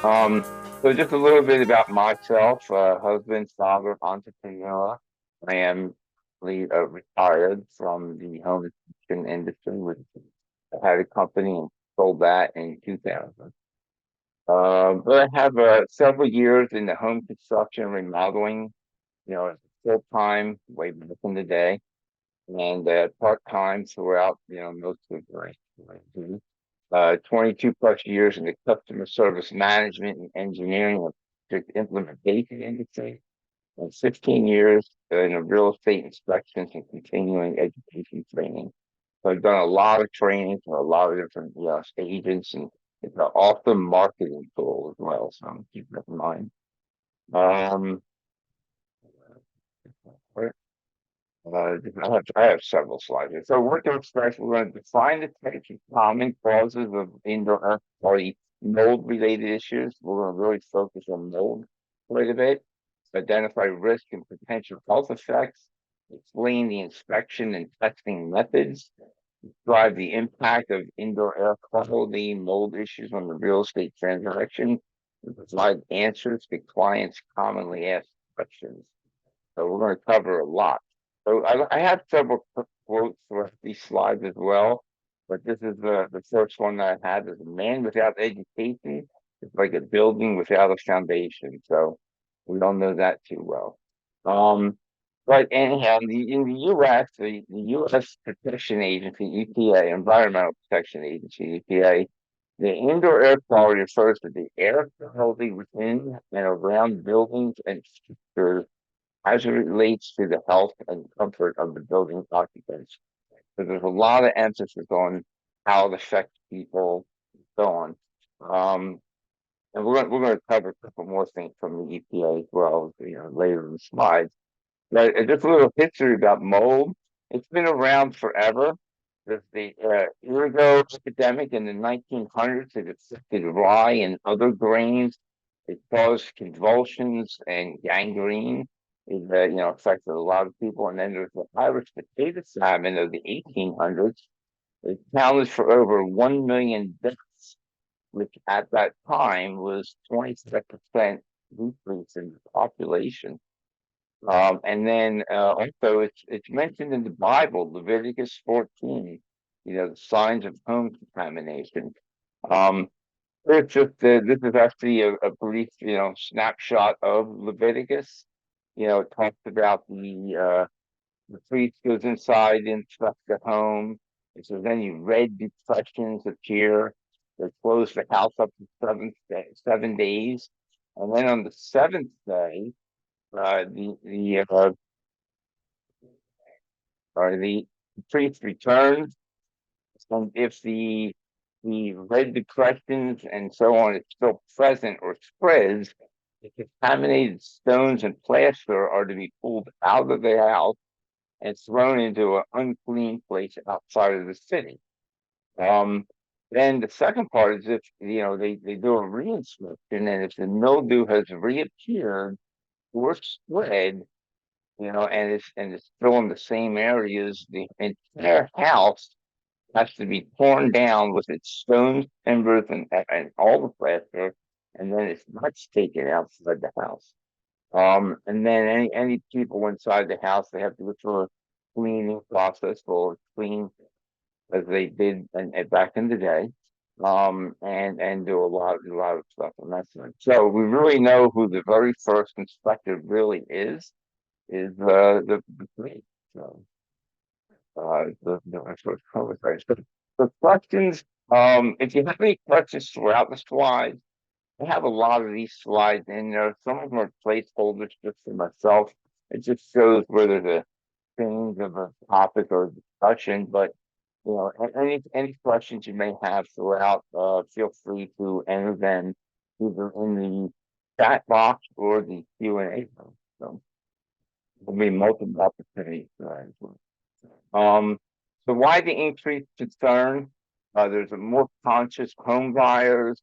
Um, so just a little bit about myself, husband, father, entrepreneur. I am retired from the home inspection industry. I had a company and sold that in 2000. But I have several years in the home construction remodeling, full time way back in the day, and part time throughout, most of the 22 plus years in the customer service management and engineering of project implementation industry, and 15 years in the real estate inspections and continuing education training. So I've done a lot of training for a lot of different agents, and it's an awesome marketing tool as well. So keep that in mind. Um, I have several slides here. So what to expect, we're going to define the types of common causes of indoor air quality mold-related issues. We're going to really focus on mold quite a bit, identify risk and potential health effects, explain the inspection and testing methods, describe the impact of indoor air quality mold issues on the real estate transaction, and provide answers to clients' commonly asked questions. So we're going to cover a lot. So I have several quotes for these slides as well, but this is the first one that I had is a man without education is like a building without a foundation. So we don't know that too well. Um, but anyhow, in the U.S., the U.S. Protection Agency, EPA, Environmental Protection Agency, EPA, the indoor air quality refers to the air quality within and around buildings and structures as it relates to the health and comfort of the building occupants. So there's a lot of emphasis on how it affects people, and so on. Um, and we're going to cover a couple more things from the EPA as well, later in the slides. But just a little history about mold. It's been around forever. There's the Irigo epidemic in the 1900s. It affected rye and other grains. It caused convulsions and gangrene. It affected a lot of people. And then there's the Irish potato famine of the 1800s. It accounted for over 1 million deaths, which at that time was 27% decrease in the population. And then also it's mentioned in the Bible, Leviticus 14, the signs of home contamination. Um, it's just this is actually a brief, snapshot of Leviticus. It talks about the priest goes inside, inspects the home. It says any red depressions appear. They close the house up to 7 days, and then on the seventh day, the or the priest returns, and if the red depressions and so on is still present or spreads, the contaminated stones and plaster are to be pulled out of the house and thrown into an unclean place outside of the city. Um, then the second part is if they do a reinspection, and if the mildew has reappeared or spread, and it's still in the same areas, the entire house has to be torn down with its stones, timbers, and all the plaster, and then it's nuts taken outside the house. And then any people inside the house, they have to go through a cleaning process or clean as they did back in the day. And do a lot of stuff on that side. So we really know who the very first inspector really is the police. So the first homicide. So the questions, if you have any questions throughout the slides, I have a lot of these slides in there. Some of them are placeholders just for myself. It just shows where there's a change of a topic or discussion. But any questions you may have throughout, feel free to enter them either in the chat box or the Q&A. So there'll be multiple opportunities as well. So why the increased concern? There's a more conscious home buyers,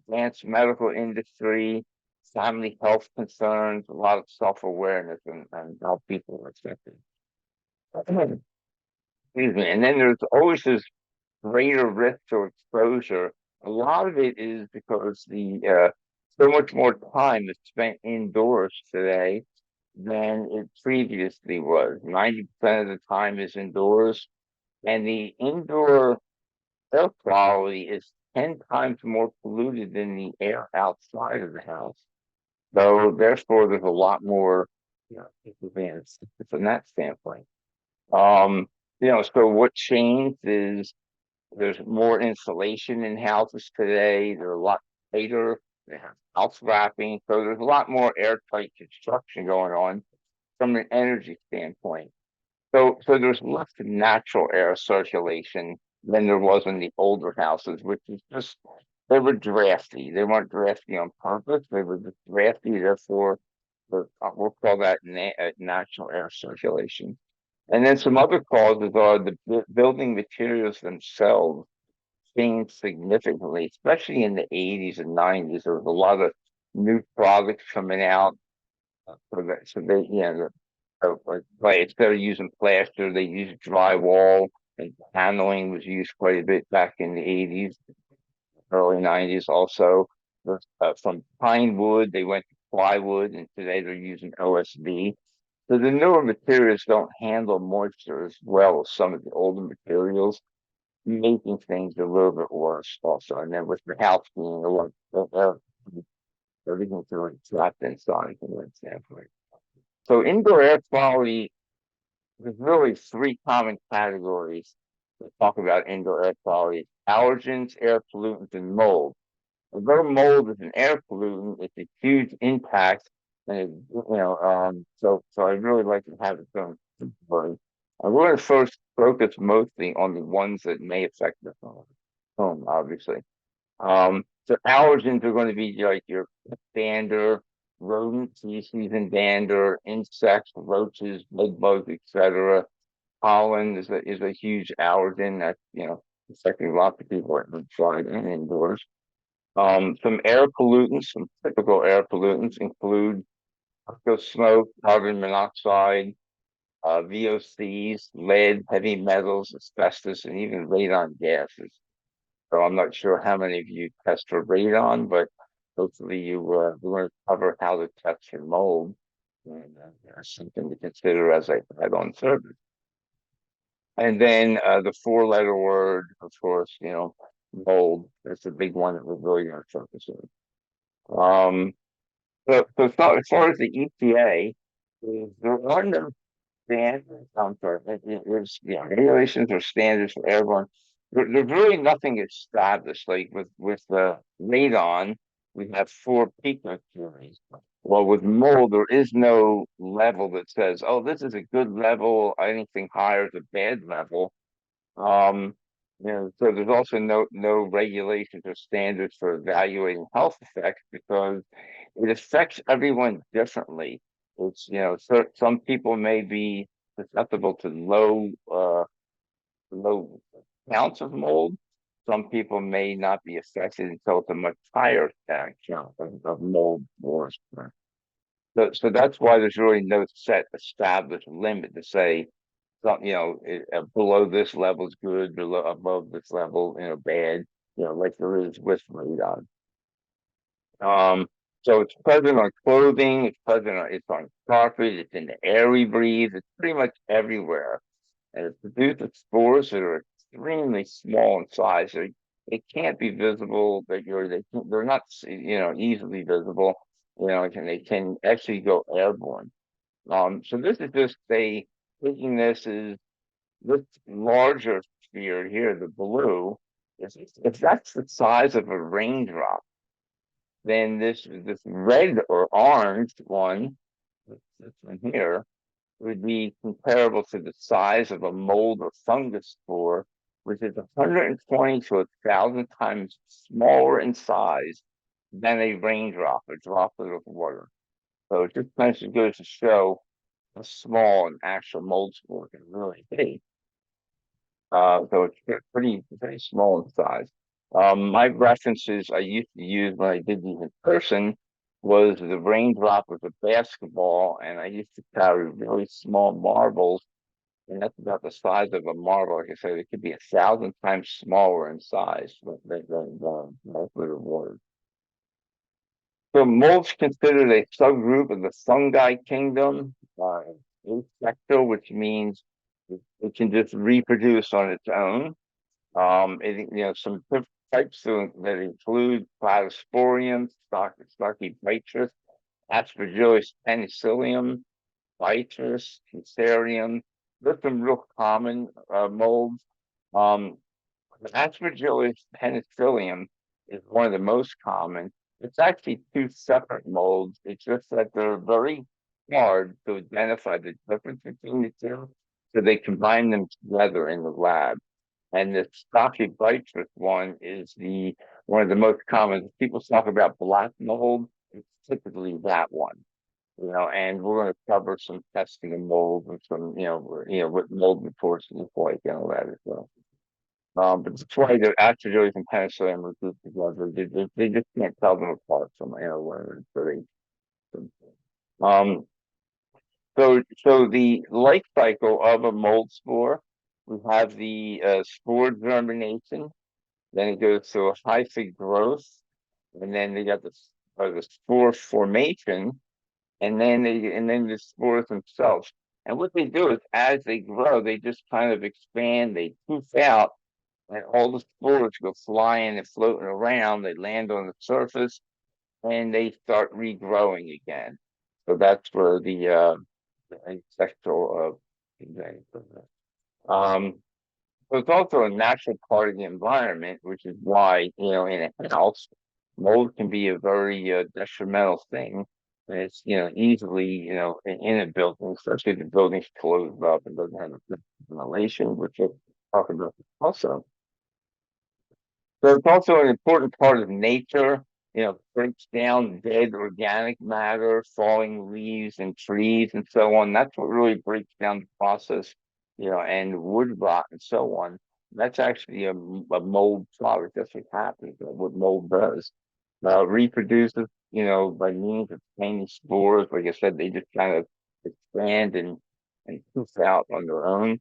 advanced medical industry, family health concerns, a lot of self-awareness and how people are affected. Excuse me. And then there's always this greater risk or exposure. A lot of it is because so much more time is spent indoors today than it previously was. 90% of the time is indoors, and the indoor air quality is 10 times more polluted than the air outside of the house. So therefore, there's a lot more, advanced from that standpoint. Um, so what changed is there's more insulation in houses today. They're a lot tighter. They have house wrapping, so there's a lot more airtight construction going on from an energy standpoint. So there's less natural air circulation than there was in the older houses, which is just they were drafty. They weren't drafty on purpose. They were just drafty. Therefore, we'll call that natural air circulation. And then some other causes are the building materials themselves changed significantly, especially in the 80s and 90s. There was a lot of new products coming out. Like instead of using plaster, they used drywall, and paneling was used quite a bit back in the 80s, early 90s also. From pine wood, they went to plywood, and today they're using OSB. So the newer materials don't handle moisture as well as some of the older materials, making things a little bit worse also. And then with the house being a lot, everything's really trapped inside from that standpoint. So indoor air quality, there's really three common categories to talk about indoor air quality: allergens, air pollutants, and mold. Although mold is an air pollutant, it's a huge impact, and so I really like to have it done. But I'm going to first focus mostly on the ones that may affect the home, obviously. So allergens are going to be like your dander, rodent feces and dander, insects, roaches, bed bugs, etc. Pollen is a huge allergen that affecting lots of people inside and indoors. Some air pollutants, some typical air pollutants include smoke, carbon monoxide, VOCs, lead, heavy metals, asbestos, and even radon gases. So I'm not sure how many of you test for radon, but hopefully we're going to cover how to test for mold, and something to consider as I head on service. And then the four-letter word, of course, mold. That's a big one that we're really going to focus on. As far as the EPA, there are no standards. I'm sorry, there's regulations or standards for airborne. There's really nothing established. Like with the radon, we have four peak mercuries. Well, with mold, there is no level that says, "Oh, this is a good level. Anything higher is a bad level." Um, so there's also no regulations or standards for evaluating health effects because it affects everyone differently. Some people may be susceptible to low counts of mold. Some people may not be affected until it's a much higher count of mold spores. So that's why there's really no set established limit to say below this level is good, below above this level, bad, like there is with radon. Um, so it's present on clothing, it's on carpet, it's in the air we breathe, it's pretty much everywhere. And it produces spores that are extremely small in size. They can't be visible, they're not easily visible, and they can actually go airborne. So this is just taking this larger sphere here, the blue, if that's the size of a raindrop, then this red or orange one, this one here, would be comparable to the size of a mold or fungus spore, which is 120 to 1,000 times smaller in size than a raindrop, a droplet of water. So it just kind of goes to show how small an actual mold spore can really be. So it's pretty small in size. My references I used to use when I did these in person was the raindrop was a basketball, and I used to carry really small marbles, and that's about the size of a marble. Like I said, it could be 1,000 times smaller in size than most of the water. So mold's considered a subgroup of the fungi kingdom, asexual, which means it can just reproduce on its own. Some types that include Cladosporium, Stachybotrys, Aspergillus penicillium, Vitis, Fusarium. There's some real common molds. Um, Aspergillus penicillium is one of the most common. It's actually two separate molds. It's just that they're very hard to identify the difference between the two. So they combine them together in the lab. And the Stachybotrys one is the one of the most common. People talk about black mold. It's typically that one. And we're going to cover some testing of mold and some, what mold reports look like and all that as well. But that's why the Aspergillus and penicillium are grouped together. They just can't tell them apart from, where um, so the life cycle of a mold spore, we have the spore germination, then it goes to a hyphae growth, and then they got the spore formation, and then the spores themselves. And what they do is as they grow, they just kind of expand, they poof out, and all the spores go flying and floating around. They land on the surface and they start regrowing again. So that's where the sexual um so it's also a natural part of the environment, which is why, in a house, mold can be a very detrimental thing. And it's, easily, in a building, especially if the building's closed up and doesn't have a ventilation, which we'll talk about also. So it's also an important part of nature, breaks down dead organic matter, falling leaves and trees and so on. That's what really breaks down the process, and wood rot and so on. That's actually a mold product. That's what happens, what mold does. Reproduces, by means of tiny spores. Like I said, they just kind of expand and poof out on their own.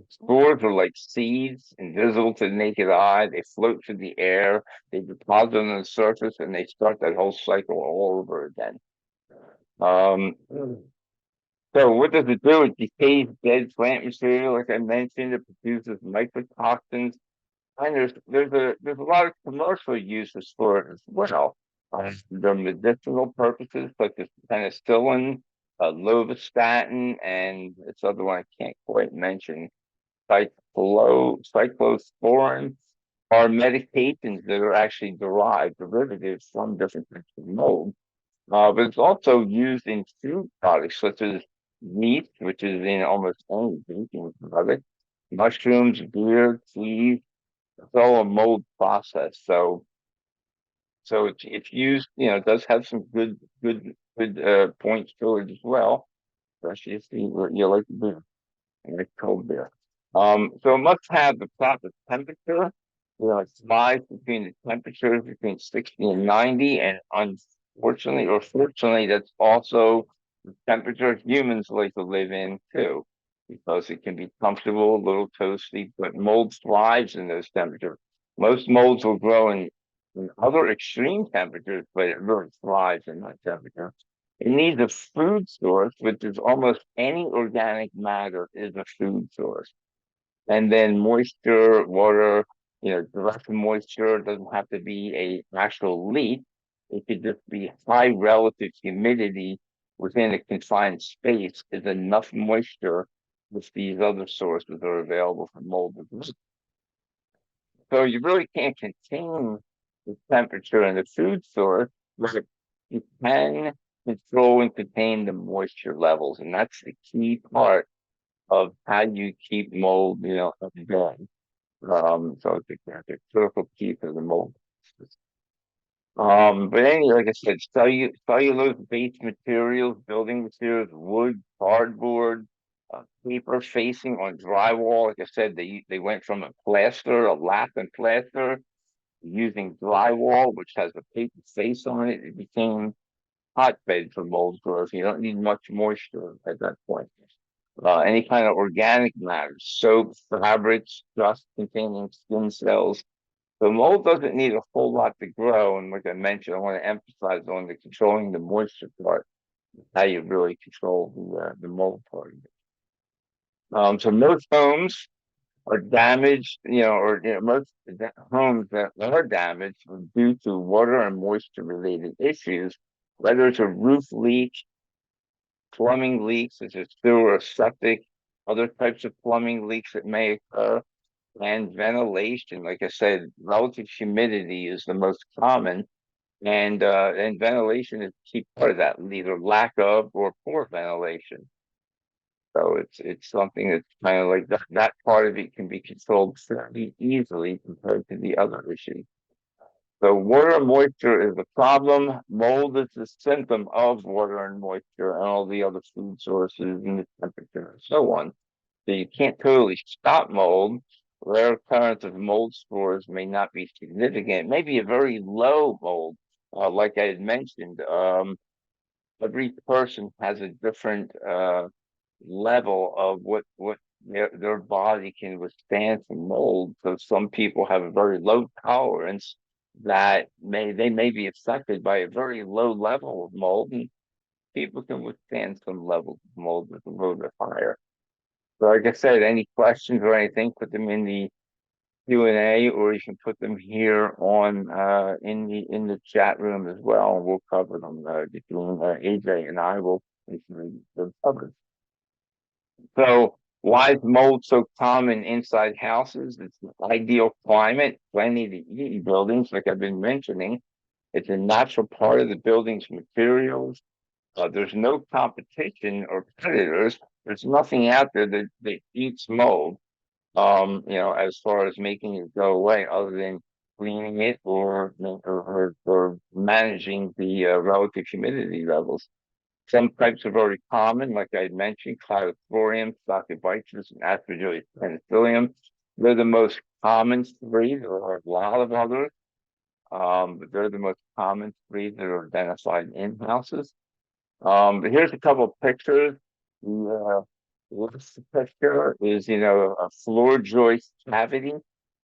Spores are like seeds, invisible to the naked eye. They float through the air, they deposit on the surface, and they start that whole cycle all over again. Um, so what does it do? It decays dead plant material, like I mentioned. It produces mycotoxins, and there's a lot of commercial uses for it as well. The medicinal purposes, such as penicillin, lovastatin, and this other one I can't quite mention, cyclosporin, are medications that are actually derived derivatives from different types of mold. But it's also used in food products such as meat, which is in almost any baking product, mushrooms, beer, cheese. It's all a mold process. So it's used, it does have some good points to it as well, especially if you like beer. And it's cold beer. So it must have the proper temperature. It slides between the temperatures between 60 and 90, and unfortunately or fortunately, that's also the temperature humans like to live in too, because it can be comfortable, a little toasty, but mold thrives in those temperatures. Most molds will grow in other extreme temperatures, but it really thrives in that temperature. It needs a food source, which is almost any organic matter is a food source. And then moisture, water, direct moisture doesn't have to be a actual leak. It could just be high relative humidity within a confined space is enough moisture which these other sources are available for mold. So you really can't contain the temperature in the food source, but you can control and contain the moisture levels. And that's the key part of how you keep mold, up going. So it's a critical key for the mold. But anyway, like I said, cellulose-based materials, building materials, wood, cardboard, paper facing on drywall. Like I said, they went from a lath and plaster, using drywall, which has a paper face on it. It became hotbed for mold growth. You don't need much moisture at that point. Any kind of organic matter, soap, fabrics, dust containing skin cells, So mold doesn't need a whole lot to grow, and like I mentioned, I want to emphasize on the controlling the moisture part, how you really control the mold part of it. So most homes are damaged, or most homes that are damaged are due to water and moisture related issues, whether it's a roof leak, plumbing leaks, such as sewer or septic, other types of plumbing leaks that may occur, and ventilation. Like I said, relative humidity is the most common, and ventilation is a key part of that, either lack of or poor ventilation. So it's something that's kind of like that part of it can be controlled fairly easily compared to the other issues. So water moisture is the problem. Mold is the symptom of water and moisture and all the other food sources and the temperature and so on. So you can't totally stop mold. Rare occurrence of mold spores may not be significant. Maybe a very low mold, like I had mentioned. Every person has a different level of what their body can withstand from mold. So some people have a very low tolerance that they may be affected by a very low level of mold, and people can withstand some levels of mold that's a little bit higher. So like I said, any questions or anything, put them in the Q&A, or you can put them here on in the chat room as well, and we'll cover them. Between AJ and I will make sure they're covered. So why is mold so common inside houses? It's the ideal climate, plenty to eat in buildings, like I've been mentioning. It's a natural part of the building's materials. There's no competition or predators. There's nothing out there that eats mold, as far as making it go away, other than cleaning it or managing the relative humidity levels. Some types are very common, like I mentioned, Cladithorium, Stachybotrys, and Aspergillus penicillium. They're the most common three. There are a lot of others, but they're the most common three that are identified in houses. But here's a couple of pictures. This picture is, a floor joist cavity.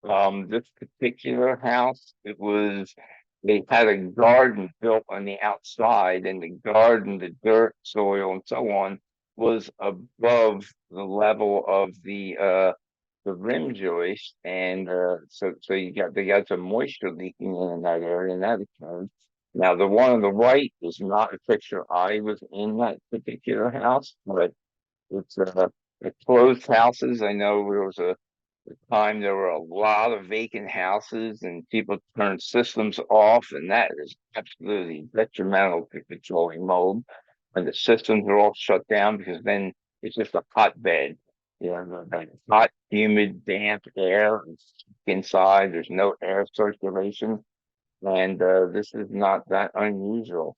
This particular house, they had a garden built on the outside, and the garden, the dirt, soil, and so on, was above the level of the rim joist, and so they got some moisture leaking in that area, and that occurred. Now, the one on the right is not a picture I was in that particular house, but it's closed houses. I know there was a time there were a lot of vacant houses and people turned systems off, and that is absolutely detrimental to controlling mold when the systems are all shut down, because then it's just a hotbed. The hot, humid, damp air inside. There's no air circulation, and this is not that unusual,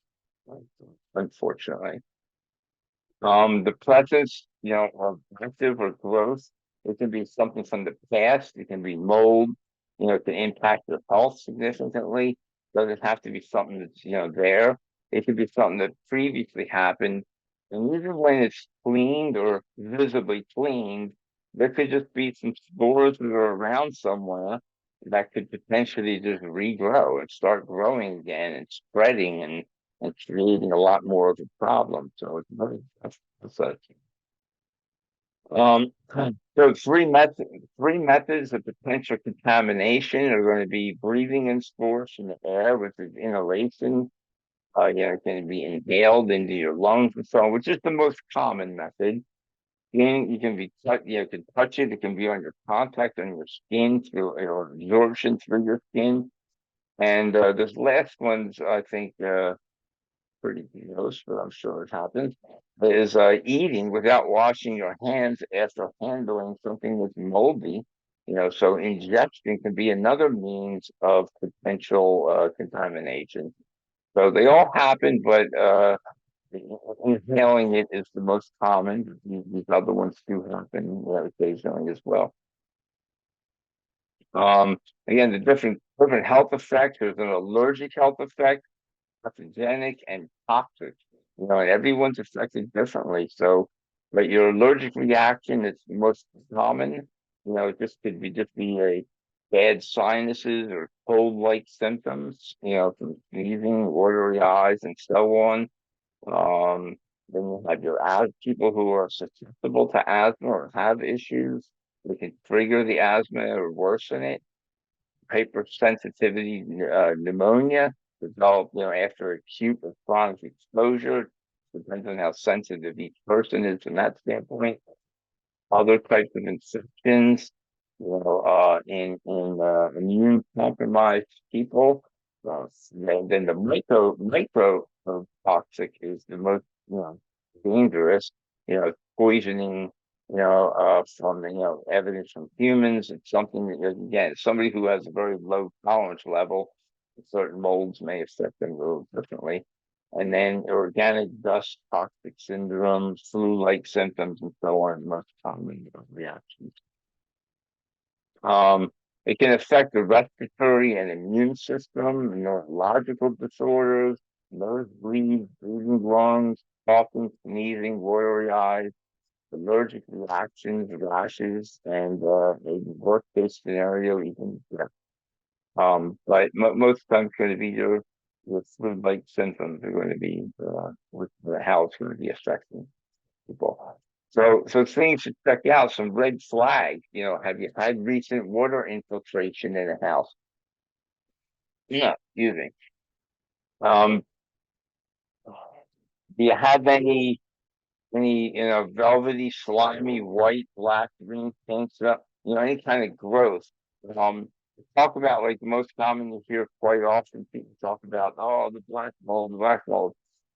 unfortunately. The presence, of active or growth, it can be something from the past. It can be mold, it can impact your health significantly. Doesn't have to be something that's, there. It could be something that previously happened. And even when it's cleaned or visibly cleaned, there could just be some spores that are around somewhere that could potentially just regrow and start growing again and spreading and creating a lot more of a problem. So it's very tough. Um, so three methods of potential contamination are going to be breathing in spores from the air, which is inhalation. It can be inhaled into your lungs and so on, which is the most common method. You can you can touch it. It can be on your contact on your skin through or absorption through your skin. And this last one's, I think, pretty gross, but I'm sure it happens, is eating without washing your hands after handling something that's moldy. So ingestion can be another means of potential contamination. So they all happen, but inhaling it is the most common. These other ones do happen occasionally as well. Again, the different health effects. There's an allergic health effect, pathogenic, and toxic. And everyone's affected differently. So, but your allergic reaction is the most common. It just could be a bad sinuses or cold-like symptoms, from sneezing, watery eyes, and so on. Um, then you have your people who are susceptible to asthma or have issues. They can trigger the asthma or worsen it. Hypersensitivity pneumonia developed, after acute or chronic exposure. Depends on how sensitive each person is from that standpoint. Other types of infections, in immune compromised people. Then the micro of toxic is the most, dangerous. Poisoning. From evidence from humans. It's something that, again, somebody who has a very low tolerance level, certain molds may affect them a little differently. And then organic dust, toxic syndrome, flu-like symptoms, and so on, most common reactions. Um, it can affect the respiratory and immune system, neurological disorders, nosebleeds, breathing lungs, coughing, sneezing, watery eyes, allergic reactions, rashes, and maybe worst case scenario, even death. But most times going to be your flu-like symptoms are going to be with how it's going to be affecting people. So things to check out, some red flags. Have you had recent water infiltration in a house? No, excuse me. Um, do you have any velvety, slimy, white, black, green paint stuff, any kind of growth? Um, talk about, like, the most common you hear quite often, people talk about, oh, the black mold.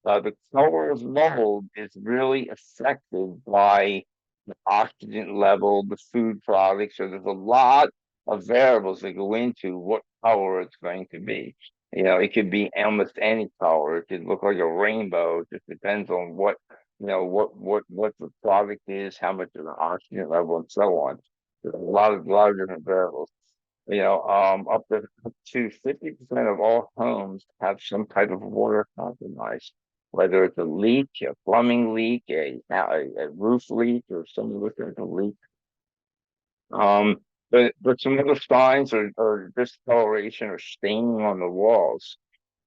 The color of mold is really affected by the oxygen level, the food products. So there's a lot of variables that go into what color it's going to be. It could be almost any color. It could look like a rainbow. It just depends on what the product is, how much of the oxygen level, and so on. There's a lot of different variables. Up to 50% of all homes have some type of water compromise, whether it's a leak, a plumbing leak, a roof leak, or some other kind of leak. Um, but some other signs are discoloration or staining on the walls,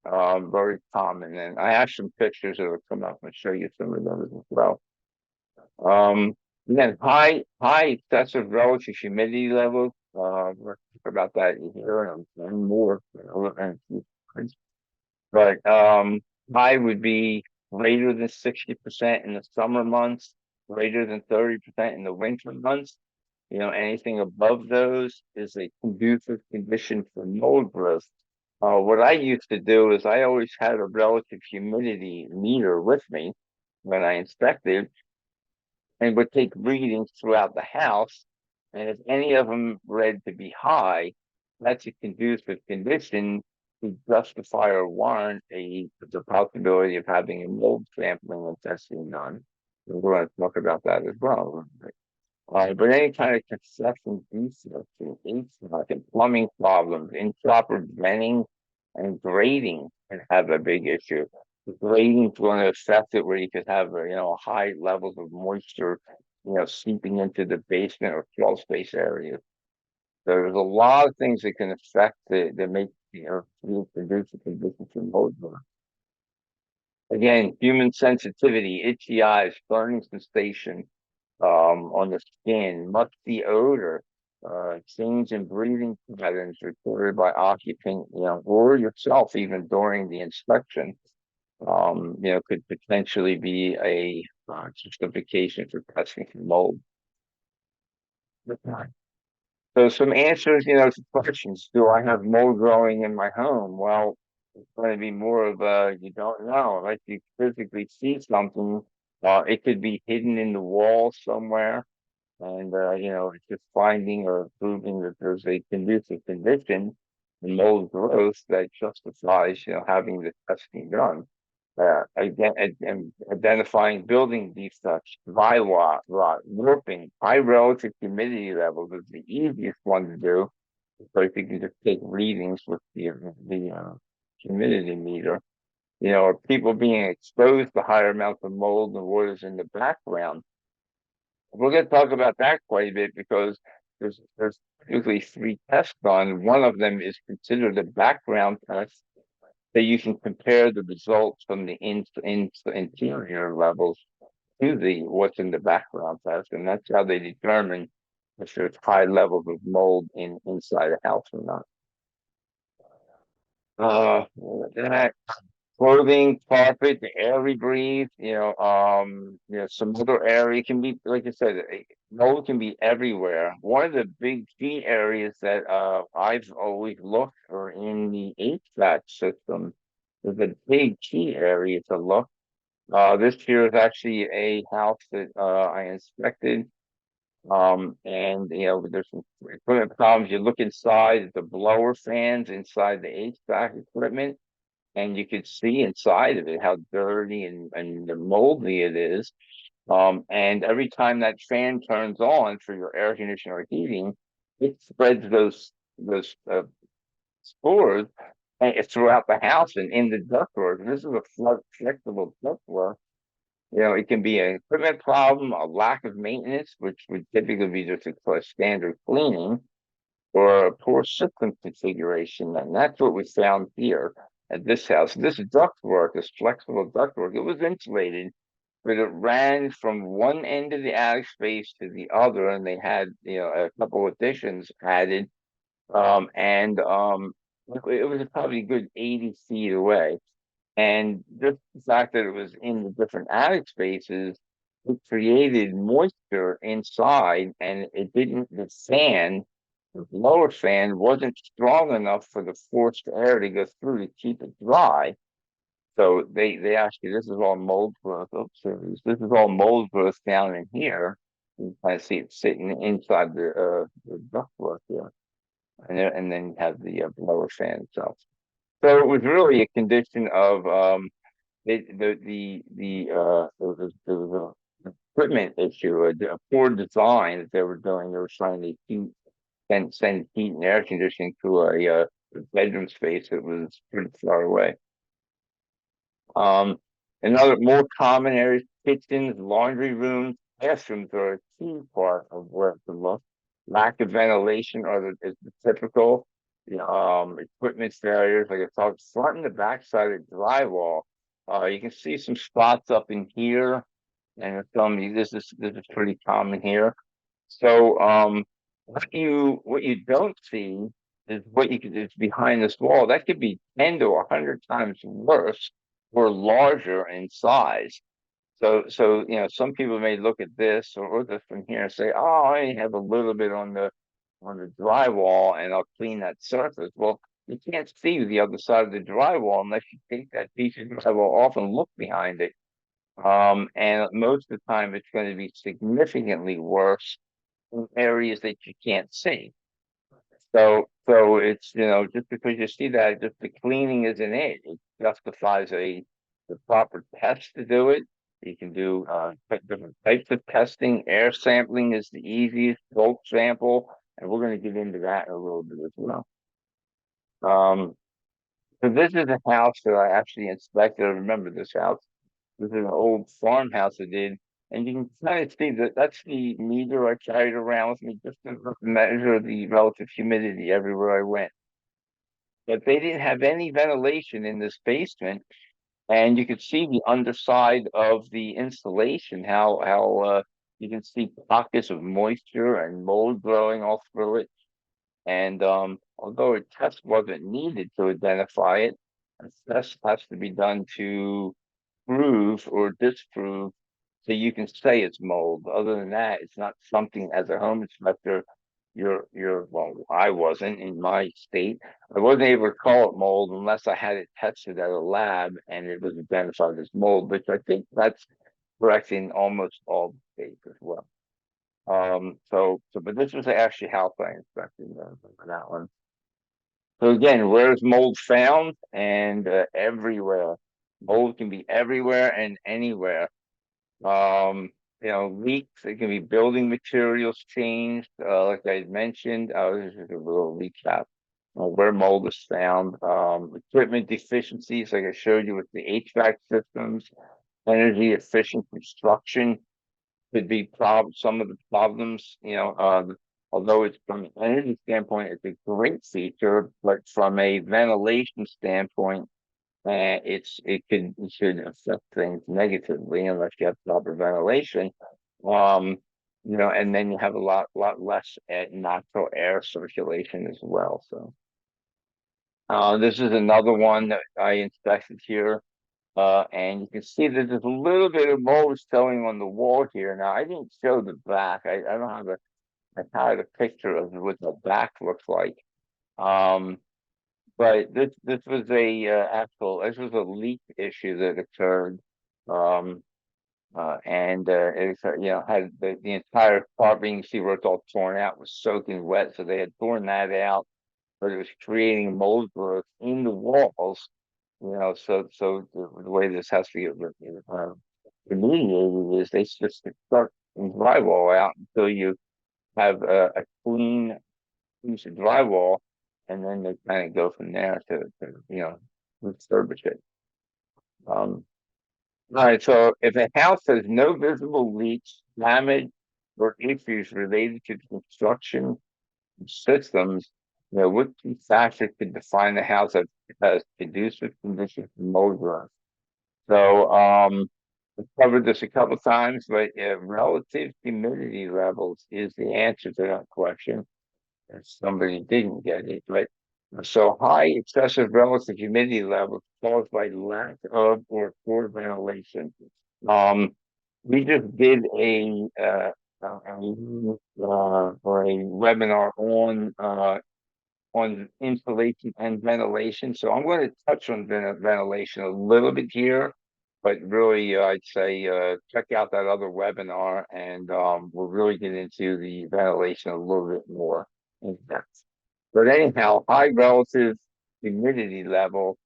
very common. And I have some pictures that will come up and show you some of those as well. Um, and then high excessive relative humidity levels. We'll talk about that here and more. But high would be greater than 60% in the summer months, greater than 30% in the winter months. Anything above those is a conducive condition for mold growth. What I used to do is I always had a relative humidity meter with me when I inspected, and would take readings throughout the house. And if any of them read to be high, that's a conducive condition to justify or warrant the possibility of having a mold sampling and testing done. We're going to talk about that as well. But any kind of construction defects in HVAC and plumbing problems, improper venting and grading can have a big issue. The grading's going to affect it, where you could have high levels of moisture, seeping into the basement or crawl space areas. So there's a lot of things that can affect that make produce a condition for mold growth. Again, human sensitivity, itchy eyes, burning sensation, on the skin, musty odor, change in breathing patterns reported by occupant, or yourself even during the inspection, could potentially be a justification for testing for mold. So some answers, to questions. Do I have mold growing in my home? Well, it's going to be more of a, you don't know. Unless you physically see something, it could be hidden in the wall somewhere. And, it's just finding or proving that there's a conducive condition in mold growth that justifies, having the testing done. Again, and identifying building defects, rot, warping, high relative humidity levels is the easiest one to do. So if you can just take readings with the humidity meter, or people being exposed to higher amounts of mold and waters in the background. We're going to talk about that quite a bit, because there's usually three tests done. One of them is considered a background test, so you can compare the results from the interior levels to the what's in the background test, and that's how they determine if there's high levels of mold inside a house or not. That clothing, carpet, the air we breathe, some other area can be, like I said, mold can be everywhere. One of the big key areas that I've always looked are in the HVAC system. There's a big key area to look. This here is actually a house that I inspected. And there's some equipment problems. You look inside the blower fans inside the HVAC equipment, and you could see inside of it how dirty and moldy it is. And every time that fan turns on for your air conditioner or heating, it spreads those spores throughout the house and in the ductwork. And this is a flexible ductwork. It can be an equipment problem, a lack of maintenance, which would typically be just a standard cleaning, or a poor system configuration. And that's what we found here at this house. This ductwork, this flexible ductwork, it was insulated, but it ran from one end of the attic space to the other, and they had, a couple of additions added. And it was probably a good 80 feet away. And just the fact that it was in the different attic spaces, it created moisture inside, and it didn't, the lower fan wasn't strong enough for the forced air to go through to keep it dry. So they actually, this is all mold growth. Oops, this is all mold growth down in here. You kind of see it sitting inside the ductwork here, and then you have the blower fan itself. So it was really a condition of there was a equipment issue, a poor design that they were doing. They were trying to send heat and air conditioning to a bedroom space that was pretty far away. Another more common areas: kitchens, laundry rooms, bathrooms are a key part of where to look. Lack of ventilation is the typical. Equipment failures, like I talked, front and the back side of the drywall. You can see some spots up in here, and it's telling me this is pretty common here. So what you don't see is is behind this wall. That could be 10 to 100 times worse or larger in size. So some people may look at this or this from here and say, "Oh, I have a little bit on the drywall, and I'll clean that surface." Well, you can't see the other side of the drywall unless you take that piece of drywall off and look behind it. And most of the time, it's going to be significantly worse in areas that you can't see. So it's, just because you see that, just the cleaning isn't it. It justifies the proper test to do it. You can do different types of testing. Air sampling is the easiest, bulk sample, and we're going to get into that a little bit as well. So this is a house that I actually inspected. I remember this house. This is an old farmhouse I did. And you can kind of see that that's the meter I carried around with me just to measure the relative humidity everywhere I went. But they didn't have any ventilation in this basement, and you could see the underside of the insulation, how you can see pockets of moisture and mold growing all through it. And although a test wasn't needed to identify it, a test has to be done to prove or disprove, so you can say it's mold. Other than that, it's not something as a home inspector well, I wasn't in my state. I wasn't able to call it mold unless I had it tested at a lab and it was identified as mold, which I think that's correct in almost all states as well. But this was actually house I inspected for that one. So again, where's mold found? And everywhere. Mold can be everywhere and anywhere. Leaks, it can be building materials changed, like I had mentioned. This is a little recap where mold is found. Equipment deficiencies, like I showed you with the HVAC systems. Energy efficient construction could be some of the problems. although it's from an energy standpoint, it's a great feature, but from a ventilation standpoint, it should affect things negatively unless you have proper ventilation. Um, and then you have a lot less natural air circulation as well. So, this is another one that I inspected here. And you can see that there's a little bit of mold showing on the wall here. Now, I didn't show the back. I don't have I had a picture of what the back looks like. Um, but this was this was a leak issue that occurred. Um, and had the entire carpeting, you see where it's all torn out, was soaking wet. So they had torn that out, but it was creating mold growth in the walls. So the way this has to get remediated is they just start drywall out until you have a clean piece of drywall, and then they kind of go from there to refurbish it. Um, all right, so if a house has no visible leaks, damage, or issues related to the construction systems, what key factors could define the house as conducive conditions for mold growth? So, I've covered this a couple times, but relative humidity levels is the answer to that question. If somebody didn't get it, but so high excessive relative humidity levels caused by lack of or poor ventilation. Um, we just did or a webinar on insulation and ventilation. So I'm going to touch on ventilation a little bit here, but really, I'd say check out that other webinar, and we'll really get into the ventilation a little bit more in depth. But anyhow, high relative humidity level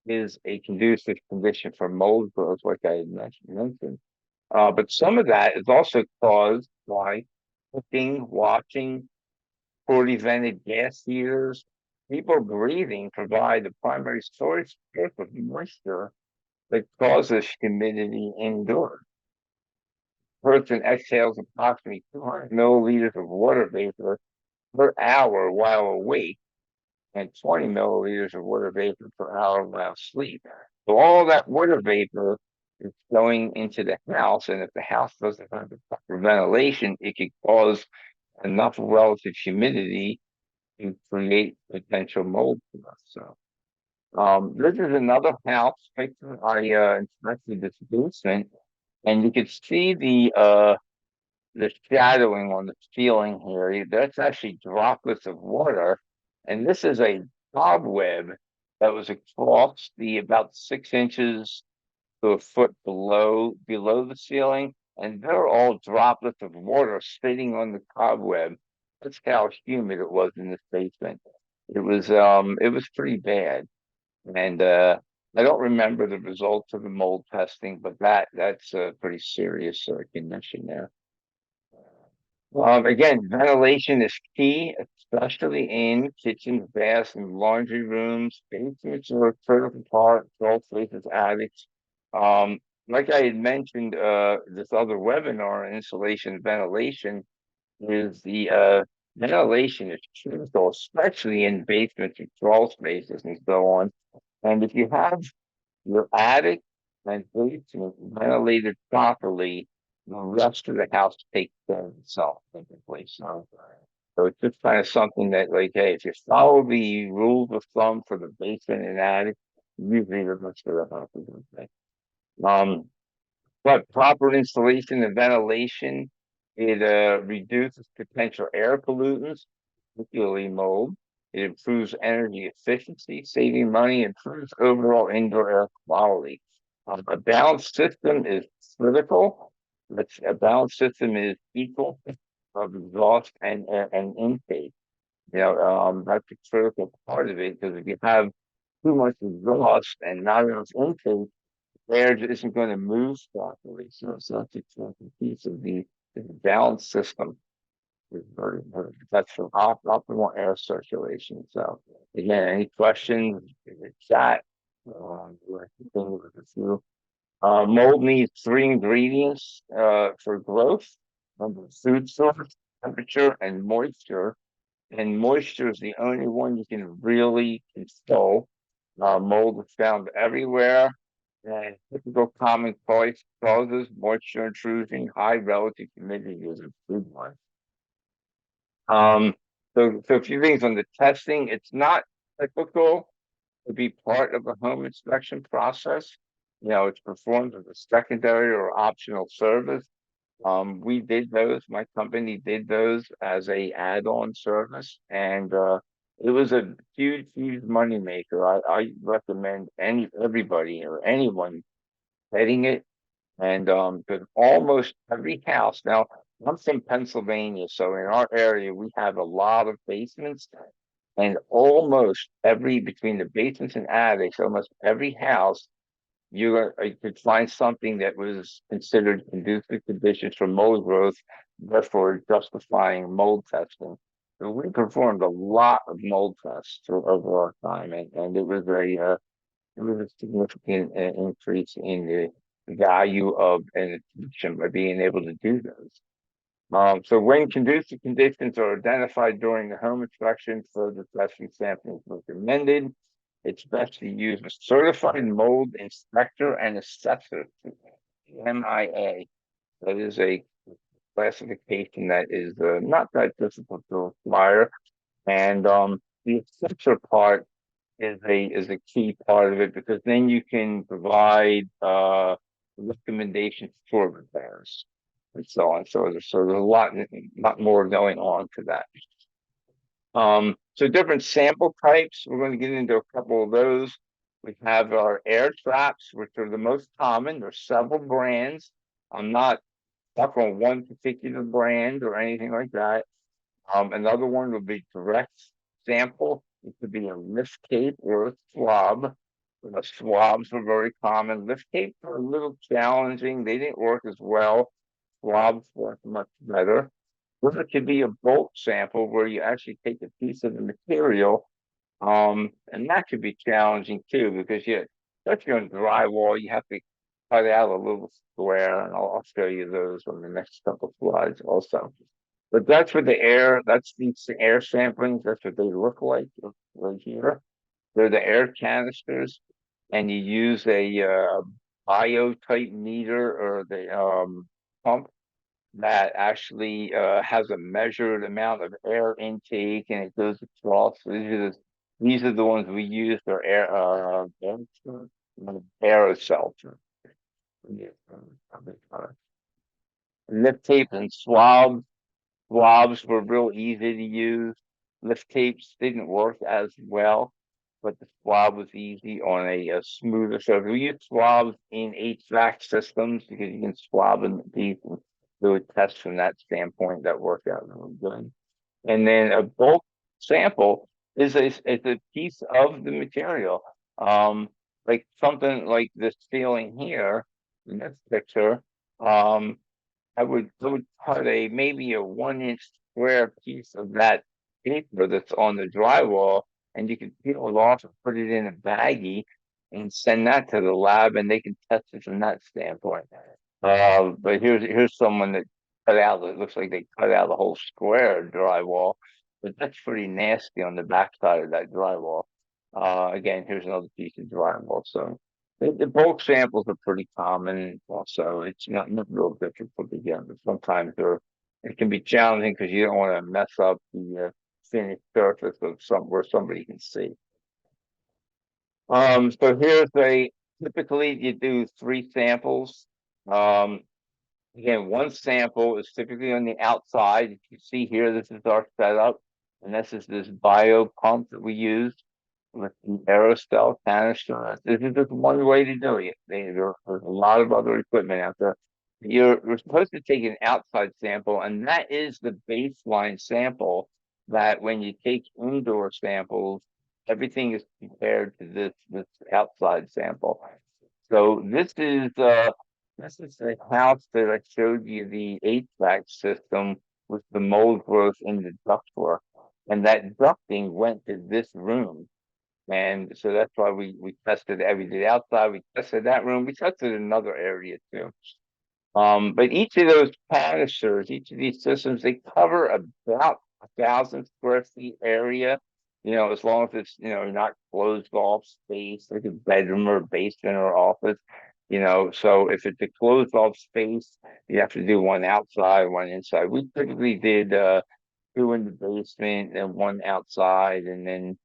is a conducive condition for mold growth, like I had mentioned. But some of that is also caused by cooking, washing, poorly vented gas heaters. People breathing provide the primary source of moisture that causes humidity indoors. Person exhales approximately 200 milliliters of water vapor per hour while awake and 20 milliliters of water vapor per hour while asleep. So all that water vapor is going into the house, and if the house doesn't have the proper ventilation, it could cause enough relative humidity to create potential mold for us. So, this is another house picture. I inspected this basement, and you can see the shadowing on the ceiling here. That's actually droplets of water, and this is a cobweb that was across the about 6 inches to a foot below the ceiling, and they're all droplets of water sitting on the cobweb. That's how humid it was in this basement. It was pretty bad, and I don't remember the results of the mold testing, but that's a pretty serious condition there. Again, ventilation is key, especially in kitchens, baths, and laundry rooms. Basements are a critical part, crawl spaces, attics. Like I had mentioned, this other webinar, insulation and ventilation, is the ventilation is critical, especially in basements and crawl spaces and so on. And if you have your attic and basement ventilated properly, the rest of the house takes care of itself, typically. So it's just kind of something that, like, hey, if you follow the rules of thumb for the basement and attic, usually the rest of the house is okay. Um, but proper installation and ventilation, it reduces potential air pollutants, particularly mold. It improves energy efficiency, saving money, improves overall indoor air quality. A balanced system is critical. A balanced system is equal of exhaust and intake. That's a critical part of it, because if you have too much exhaust and not enough intake, air isn't going to move properly. So that's a critical piece of the balanced system. That's for optimal air circulation. So again, any questions in the chat? We'll continue with a few. Mold needs three ingredients for growth. Number food source, temperature and moisture. And moisture is the only one you can really control. Mold is found everywhere. And typical common causes, moisture intrusion, high relative humidity is a big one. Um, so a few things on the testing. It's not typical to be part of a home inspection process. You know, it's performed as a secondary or optional service. We did those. My company did those as a add-on service, and it was a huge, huge money maker. I recommend everybody or anyone getting it, and because almost every house now. I'm from Pennsylvania, so in our area we have a lot of basements, and almost every between the basements and attics, almost every house you could find something that was considered conducive conditions for mold growth, therefore justifying mold testing. So we performed a lot of mold tests over our time, and it was a significant increase in the value of an addiction by being able to do those. So when conducive conditions are identified during the home inspection, further testing sampling is recommended. It's best to use a certified mold inspector and assessor, MIA. That is a classification that is not that difficult to acquire. And the assessor part is a key part of it because then you can provide recommendations for repairs and so on. So there's a lot more going on to that. So different sample types, we're going to get into a couple of those. We have our air traps, which are the most common. There's several brands. I'm not stuck on one particular brand or anything like that. Another one would be direct sample. It could be a lift tape or a swab. Swabs were very common. Lift tapes are a little challenging. They didn't work as well. Swabs work much better. Or it could be a bulk sample where you actually take a piece of the material, and that could be challenging too because especially on drywall, you have to cut out a little square, and I'll show you those on the next couple of slides also. But that's for the air. That's the air samplings. That's what they look like right here. They're the air canisters, and you use a bio type meter or the pump that actually has a measured amount of air intake and it goes across. So these are the ones we use for aerosol. Lip tape and swabs. Swabs were real easy to use. Lift tapes didn't work as well, but the swab was easy on a smoother surface. We use swabs in HVAC systems because you can swab in the piece and do a test from that standpoint that worked out really good. And then a bulk sample is a piece of the material. Like something like this ceiling here in this picture. Um, I would cut maybe a 1 inch square piece of that paper that's on the drywall, and you can peel it off and put it in a baggie and send that to the lab, and they can test it from that standpoint. But here's someone that cut out. It looks like they cut out a whole square of drywall, but that's pretty nasty on the backside of that drywall. Again, here's another piece of drywall. So the bulk samples are pretty common. Also, it's not real difficult to get, but sometimes it can be challenging because you don't want to mess up the finished surface of where somebody can see. So here's typically you do 3 samples. Um, Again, one sample is typically on the outside. If you see here, this is our setup, and this is this bio pump that we use with the aerosol canister. This is just one way to do it. There's a lot of other equipment out there. You're supposed to take an outside sample, and that is the baseline sample that when you take indoor samples, everything is compared to this outside sample. So this is the house that I showed you the HVAC system with the mold growth in the ductwork. And that ducting went to this room. And so that's why we tested we did outside, we tested that room, we tested another area too. But each of those canisters, each of these systems, they cover about 1,000 square feet area. As long as it's not closed off space like a bedroom or basement or office. So if it's a closed off space, you have to do one outside, one inside. We typically did two in the basement and one outside, and then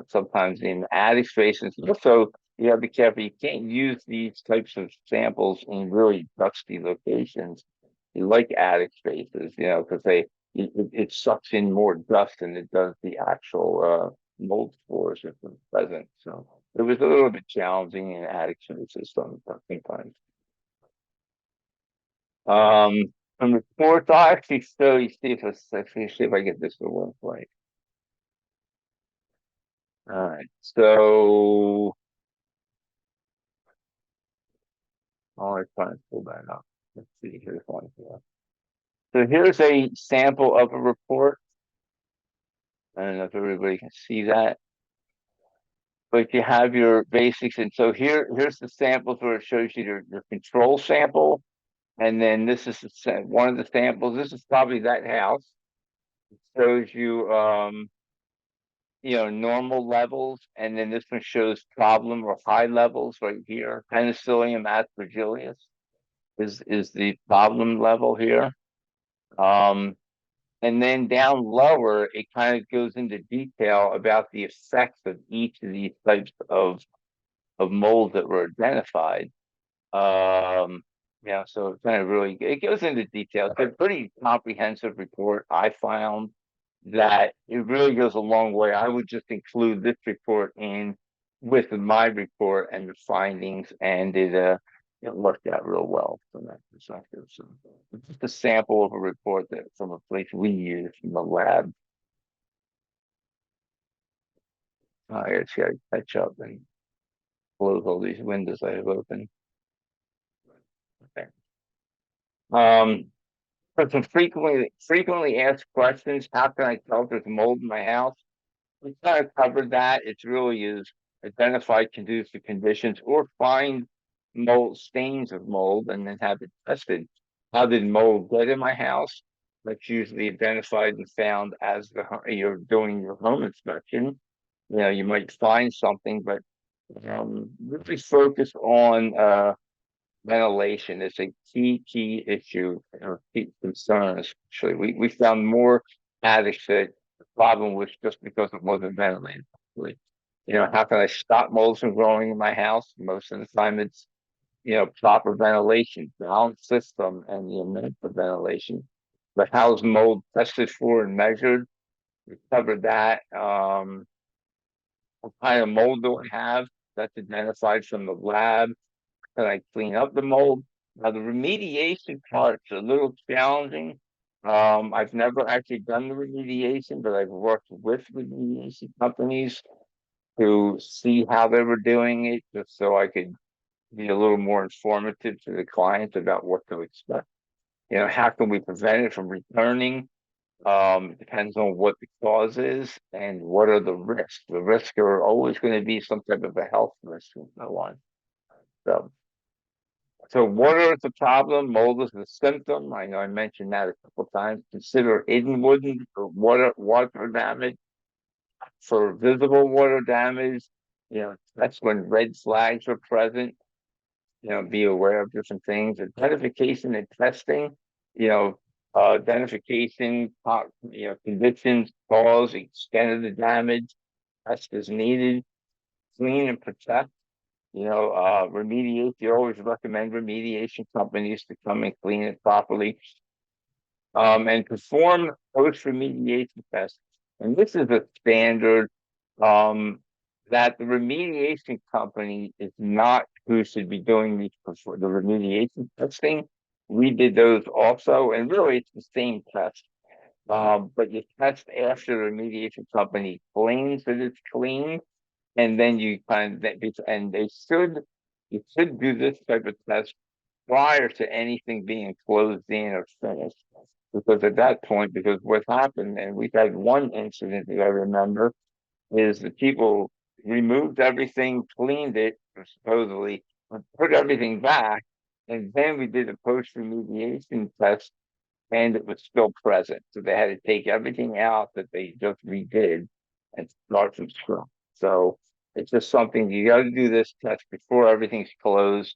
sometimes in attic spaces. Also, you have to be careful. You can't use these types of samples in really dusty locations. You like attic spaces, because it sucks in more dust than it does the actual mold spores if it's present. So it was a little bit challenging in attic spaces sometimes. Um, and the fourth, I actually still see if I get this to work right. All right, so I'll try and pull that up. Let's see. Here's one here. So here's a sample of a report. I don't know if everybody can see that, but you have your basics. And so here's the samples where it shows you your control sample. And then this is one of the samples. This is probably that house. It shows you, normal levels. And then this one shows problem or high levels right here. Penicillium aspergillus is the problem level here. Um, And then down lower, it kind of goes into detail about the effects of each of these types of molds that were identified. Yeah, so it kind of really it goes into detail. It's a pretty comprehensive report. I found that it really goes a long way. I would just include this report in with my report and the findings, and it worked out real well from that perspective. So it's just a sample of a report that from a place we use from the lab. I actually got to catch up and close all these windows I have open. Okay. Um, for some frequently asked questions, how can I tell if there's mold in my house? We kind of covered that. It's really is identify conducive conditions or find mold stains of mold and then have it tested. How did mold get in my house? That's usually identified and found as you're doing your home inspection. You might find something, but really focus on ventilation is a key issue or key concern. Especially, we found more addicts that the problem was just because it wasn't ventilated properly. How can I stop molds from growing in my house? Most of the time, it's proper ventilation, balanced system, and the amount of ventilation. But how's mold tested for and measured? We covered that. What kind of mold do I have? That's identified from the lab. Can I clean up the mold? Now, the remediation part's a little challenging. I've never actually done the remediation, but I've worked with remediation companies to see how they were doing it, just so I could be a little more informative to the client about what to expect. How can we prevent it from returning? It depends on what the cause is and what are the risks. The risks are always going to be some type of a health risk from no one. So So water is a problem, mold is a symptom. I know I mentioned that a couple times. Consider hidden wooden for water damage. For visible water damage, that's when red flags are present. Be aware of different things. Identification and testing, you know, identification, conditions, cause, extent of the damage, test is needed, clean and protect. Remediate. You always recommend remediation companies to come and clean it properly, and perform post remediation tests. And this is a standard um, that the remediation company is not who should be doing the remediation testing. We did those also, and really it's the same test. But you test after the remediation company claims that it's clean, and then you kind of and you should do this type of test prior to anything being closed in or finished, because at that point, because what happened, and we've had one incident that I remember, is the people removed everything, cleaned it supposedly, put everything back, And then we did a post remediation test and it was still present. So they had to take everything out that they just redid and start from scratch. So it's just something you got to do this test before everything's closed,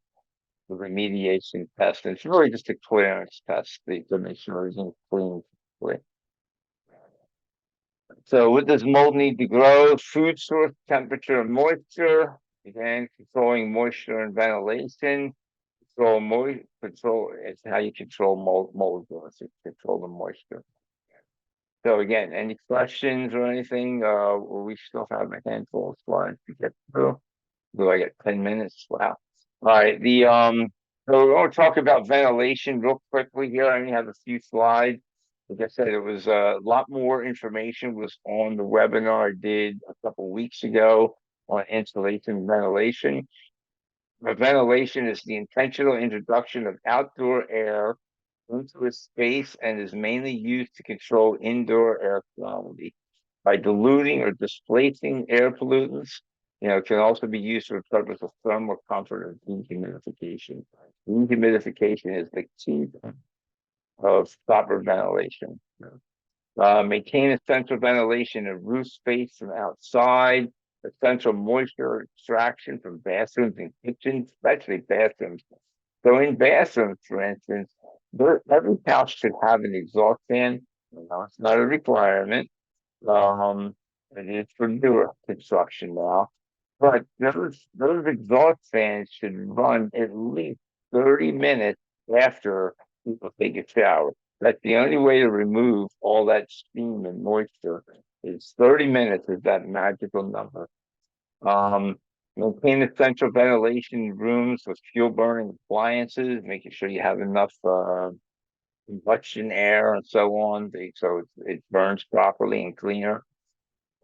the remediation test. And it's really just a clearance test to make sure everything's clean. So what does mold need to grow? Food source, temperature, and moisture. Again, controlling moisture and ventilation. Control is how you control mold growth. You control the moisture. So again, any questions or anything? We still have a handful of slides to get through. Do I get 10 minutes? Wow. All right. So we're going to talk about ventilation real quickly here. I only have a few slides. Like I said, it was a lot more information was on the webinar I did a couple weeks ago on insulation and ventilation. But ventilation is the intentional introduction of outdoor air into a space and is mainly used to control indoor air quality by diluting or displacing air pollutants. It can also be used for the purpose of thermal comfort or dehumidification. Dehumidification is the key of proper ventilation. Maintain essential ventilation in roof space from outside, essential moisture extraction from bathrooms and kitchens, especially bathrooms. So in bathrooms, for instance, every house should have an exhaust fan. It's not a requirement. Um, it is for newer construction now. But those exhaust fans should run at least 30 minutes after people take a shower. That's the only way to remove all that steam and moisture is 30 minutes is that magical number. Um, Maintain essential ventilation in rooms with fuel burning appliances, making sure you have enough combustion air and so on, so it burns properly and cleaner.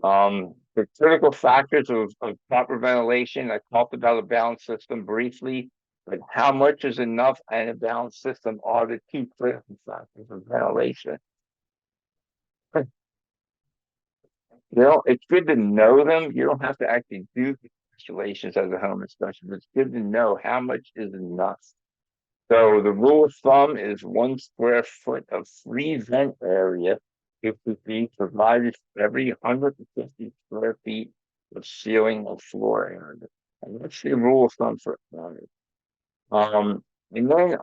The critical factors of proper ventilation, I talked about a balanced system briefly, but how much is enough and a balanced system are the two critical factors of ventilation. It's good to know them. You don't have to actually do the calculations as a home inspection, but it's good to know how much is enough. So the rule of thumb is 1 square foot of free vent area 50 feet provided for every 150 square feet of ceiling or floor area. And that's the rule of thumb for it. And then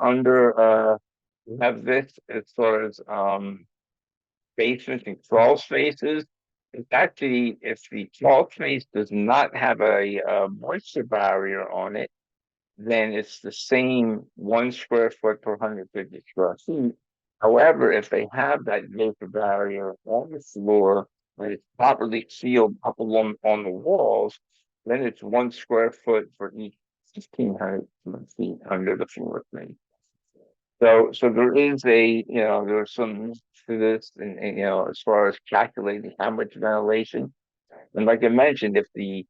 we have this as far as basements and crawl spaces. It's actually, if the crawl space does not have a moisture barrier on it, then it's the same 1 square foot per 150 square feet. However, if they have that vapor barrier on the floor and it's properly sealed up along on the walls, then it's 1 square foot for each 1,500 feet under the floor plate. So there is there's some to this, and as far as calculating how much ventilation. And like I mentioned, if the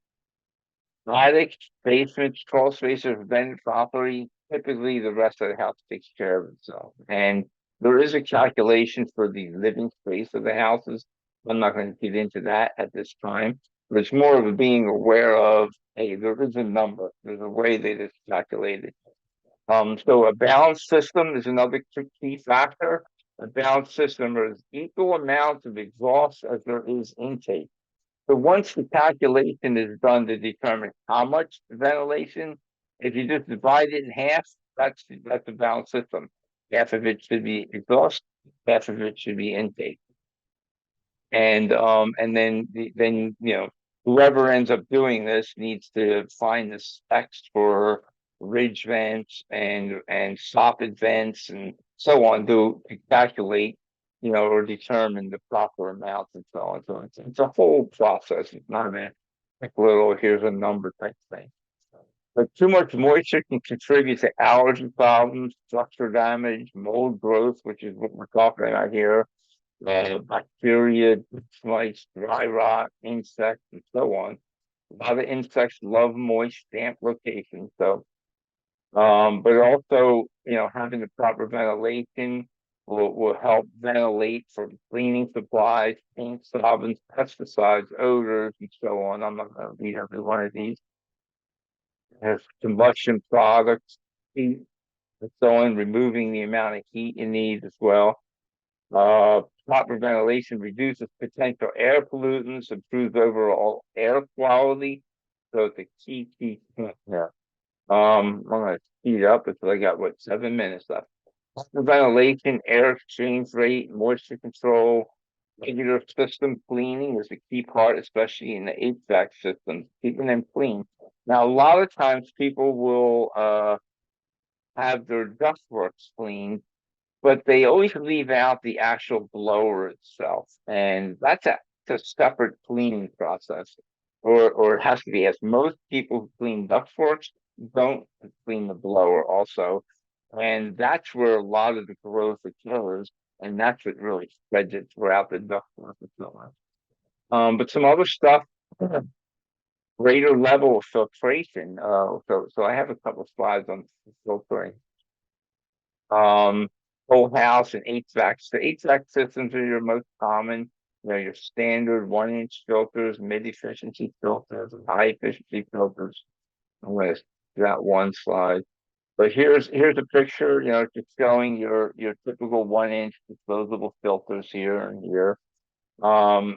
attic, basements, crawl spaces are vented properly, typically the rest of the house takes care of itself. And there is a calculation for the living space of the houses. I'm not going to get into that at this time, but it's more of a being aware of, hey, there is a number. There's a way that it's calculated. So a balanced system is another key factor. A balanced system is equal amounts of exhaust as there is intake. So once the calculation is done to determine how much ventilation, if you just divide it in half, that's a balanced system. Half of it should be exhaust, half of it should be intake. And then whoever ends up doing this needs to find the specs for ridge vents and soffit vents and so on to calculate or determine the proper amounts and so on. So it's a whole process. It's not a quick little here's a number type thing. But too much moisture can contribute to allergy problems, structure damage, mold growth, which is what we're talking about here, bacteria, mice, dry rot, insects, and so on. A lot of insects love moist, damp locations. So, but also, having the proper ventilation will help ventilate for cleaning supplies, paint solvents, pesticides, odors, and so on. I'm not going to read every one of these. There's combustion products, and so on, removing the amount of heat you need as well. Proper ventilation reduces potential air pollutants, improves overall air quality. So it's a key point here. I'm gonna speed up because I got what 7 minutes left. Proper ventilation, air exchange rate, moisture control, regular system cleaning is a key part, especially in the HVAC systems, keeping them clean. Now, a lot of times people will have their ductworks cleaned, but they always leave out the actual blower itself, and that's a separate cleaning process, or it has to be. As most people who clean ductworks don't clean the blower also, and that's where a lot of the growth occurs, and that's what really spreads it throughout the ductwork and so on. But some other stuff, greater level of filtration. So I have a couple of slides on filtering. Whole house and HVAC. The HVAC systems are your most common. You know, your standard 1 inch filters, mid efficiency filters, and high efficiency filters. I'm going to that one slide. But here's a picture, you know, just showing your typical 1 inch disposable filters here and here. Um,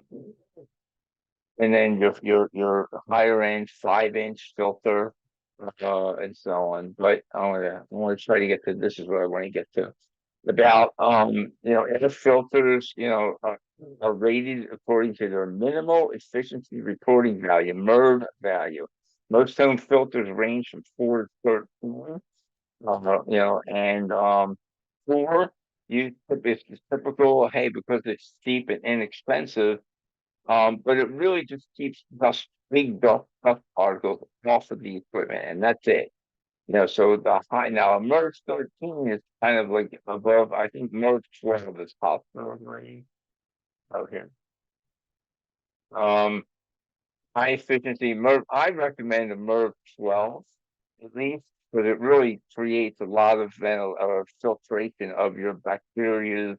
and then your higher end 5 inch filter, and so on. But I want to try to get to this is what I want to get to about you know, air filters, you know, are rated according to their minimal efficiency reporting value, MERV value. Most home filters range from 4 to 13, you know, and 4 it's typical, hey, because it's cheap and inexpensive, but it really just keeps dust particles off of the equipment, and that's it. You know, so the high now Merge 13 is kind of like above. I think Merge 12 is hospital range out here. Um, High efficiency Merv. I recommend a Merv 12 at least, but it really creates a lot of filtration of your bacteria,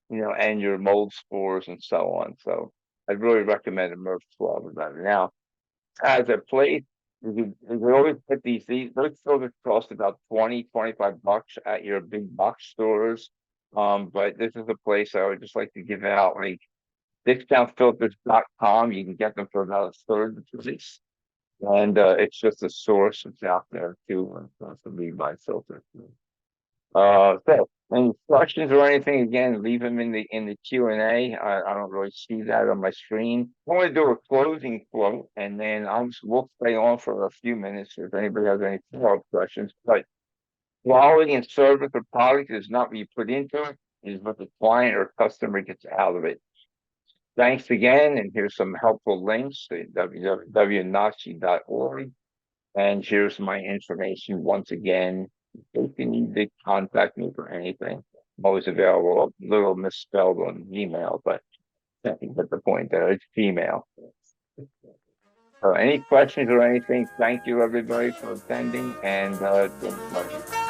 you know, and your mold spores and so on. So I really recommend a Merv 12 about it. Now, as a place, you always put those filters cost about 20, 25 bucks at your big box stores. But this is a place I would just like to give out, like discountfilters.com. You can get them for about a third the price. And it's just a source that's out there too, for me by filter. So any questions or anything, again, leave them in the Q&A. I don't really see that on my screen. I want to do a closing quote, and then we'll stay on for a few minutes if anybody has any follow-up questions. But quality and service of product is not what you put into it, it is what the client or customer gets out of it. Thanks again, and here's some helpful links at www.nachi.org. And here's my information once again. If you need to contact me for anything, I'm always available. A little misspelled on Gmail, but I think that's the point there. It's Gmail. So any questions or anything, thank you everybody for attending, and it's been a pleasure.